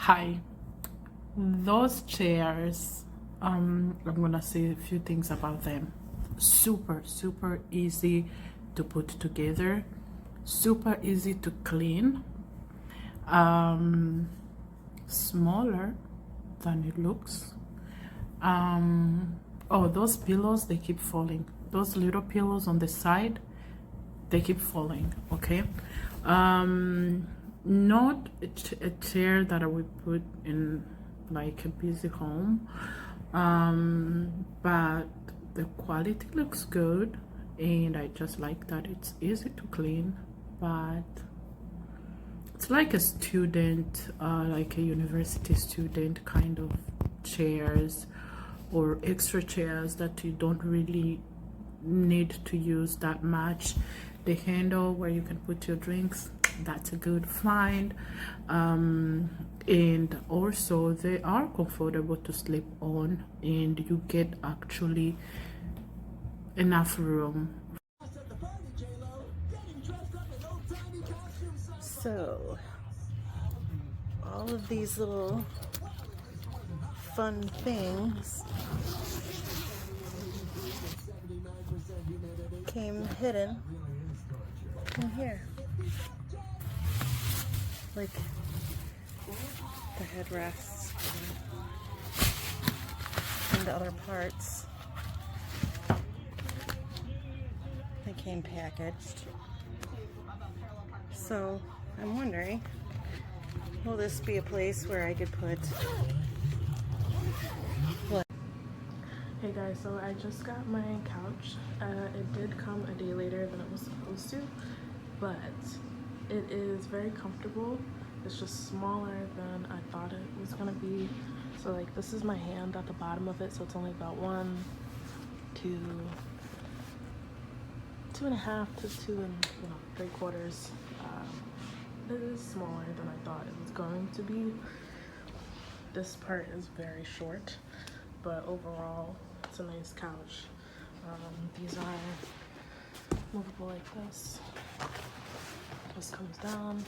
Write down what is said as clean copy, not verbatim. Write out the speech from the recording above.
Hi. Those chairs, I'm gonna say a few things about them. Super easy to put together, super easy to clean, smaller than it looks. Oh, those pillows, they keep falling. Those little pillows on the side, they keep falling. Okay. Not a chair that I would put in like a busy home, but the quality looks good, and I just like that it's easy to clean. But it's like a student, like a university student kind of chairs, or extra chairs that you don't really need to use that much. The handle where you can put your drinks, that's a good find. And also they are comfortable to sleep on, and you get actually enough room. So all of these little fun things came hidden in here, like the headrests and the other parts. They came packaged. So I'm wondering, will this be a place where I could put what? Hey guys, so I just got my couch. It did come a day later than it was supposed to, but it is very comfortable. It's just smaller than I thought it was gonna be. So like, this is my hand at the bottom of it, so it's only about 1, 2, 2.5 to 2 3/4. It is smaller than I thought it was going to be. This part is very short, but overall it's a nice couch. These are movable like this. This comes down.